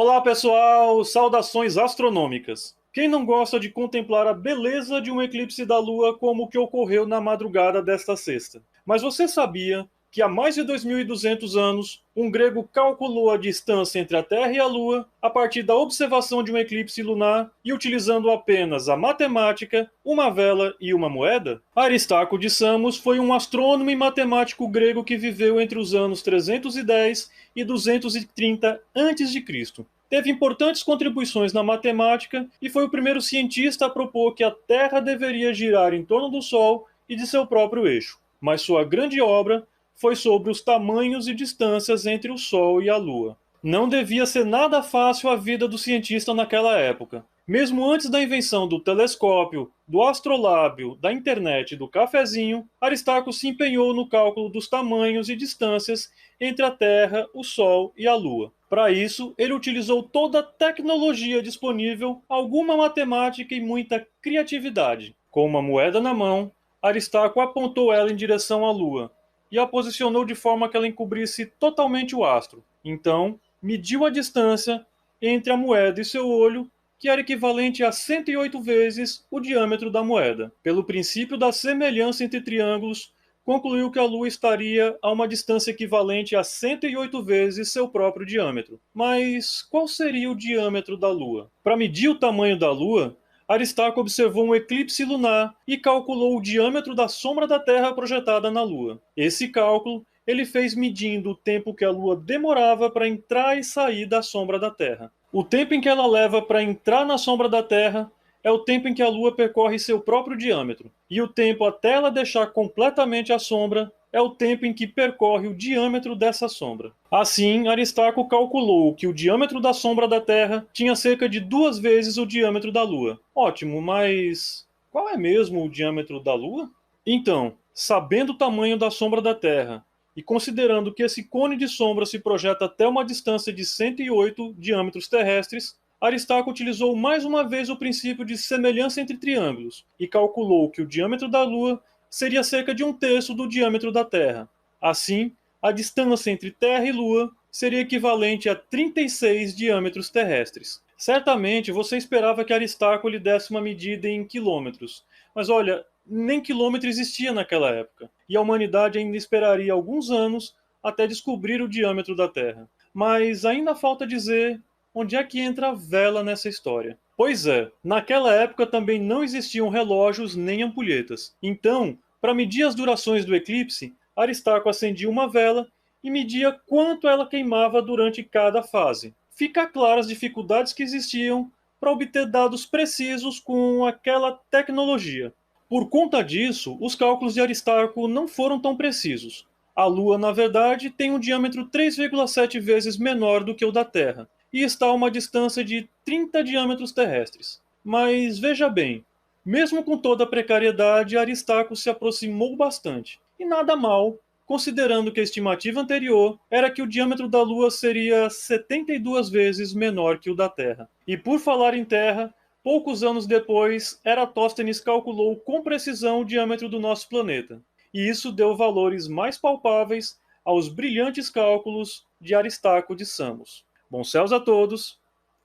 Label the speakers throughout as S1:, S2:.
S1: Olá pessoal, saudações astronômicas. Quem não gosta de contemplar a beleza de um eclipse da Lua como o que ocorreu na madrugada desta sexta? Mas você sabia que há mais de 2.200 anos, um grego calculou a distância entre a Terra e a Lua a partir da observação de um eclipse lunar e utilizando apenas a matemática, uma vela e uma moeda? Aristarco de Samos foi um astrônomo e matemático grego que viveu entre os anos 310 e 230 a.C. Teve importantes contribuições na matemática e foi o primeiro cientista a propor que a Terra deveria girar em torno do Sol e de seu próprio eixo. Mas sua grande obra foi sobre os tamanhos e distâncias entre o Sol e a Lua. Não devia ser nada fácil a vida do cientista naquela época. Mesmo antes da invenção do telescópio, do astrolábio, da internet e do cafezinho, Aristarco se empenhou no cálculo dos tamanhos e distâncias entre a Terra, o Sol e a Lua. Para isso, ele utilizou toda a tecnologia disponível, alguma matemática e muita criatividade. Com uma moeda na mão, Aristarco apontou ela em direção à Lua e a posicionou de forma que ela encobrisse totalmente o astro. Então, mediu a distância entre a moeda e seu olho, que era equivalente a 108 vezes o diâmetro da moeda. Pelo princípio da semelhança entre triângulos, concluiu que a Lua estaria a uma distância equivalente a 108 vezes seu próprio diâmetro. Mas qual seria o diâmetro da Lua? Para medir o tamanho da Lua, Aristarco observou um eclipse lunar e calculou o diâmetro da sombra da Terra projetada na Lua. Esse cálculo ele fez medindo o tempo que a Lua demorava para entrar e sair da sombra da Terra. O tempo em que ela leva para entrar na sombra da Terra é o tempo em que a Lua percorre seu próprio diâmetro, e o tempo até ela deixar completamente a sombra é o tempo em que percorre o diâmetro dessa sombra. Assim, Aristarco calculou que o diâmetro da sombra da Terra tinha cerca de 2 vezes o diâmetro da Lua. Ótimo, mas qual é mesmo o diâmetro da Lua? Então, sabendo o tamanho da sombra da Terra e considerando que esse cone de sombra se projeta até uma distância de 108 diâmetros terrestres, Aristarco utilizou mais uma vez o princípio de semelhança entre triângulos e calculou que o diâmetro da Lua seria cerca de 1/3 do diâmetro da Terra. Assim, a distância entre Terra e Lua seria equivalente a 36 diâmetros terrestres. Certamente você esperava que Aristarco lhe desse uma medida em quilômetros, mas olha, nem quilômetro existia naquela época, e a humanidade ainda esperaria alguns anos até descobrir o diâmetro da Terra. Mas ainda falta dizer onde é que entra a vela nessa história. Pois é, naquela época também não existiam relógios nem ampulhetas. Então, para medir as durações do eclipse, Aristarco acendia uma vela e media quanto ela queimava durante cada fase. Fica claro as dificuldades que existiam para obter dados precisos com aquela tecnologia. Por conta disso, os cálculos de Aristarco não foram tão precisos. A Lua, na verdade, tem um diâmetro 3,7 vezes menor do que o da Terra, e está a uma distância de 30 diâmetros terrestres. Mas veja bem, mesmo com toda a precariedade, Aristarco se aproximou bastante. E nada mal, considerando que a estimativa anterior era que o diâmetro da Lua seria 72 vezes menor que o da Terra. E por falar em Terra, poucos anos depois, Eratóstenes calculou com precisão o diâmetro do nosso planeta. E isso deu valores mais palpáveis aos brilhantes cálculos de Aristarco de Samos. Bons céus a todos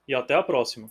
S1: e até a próxima.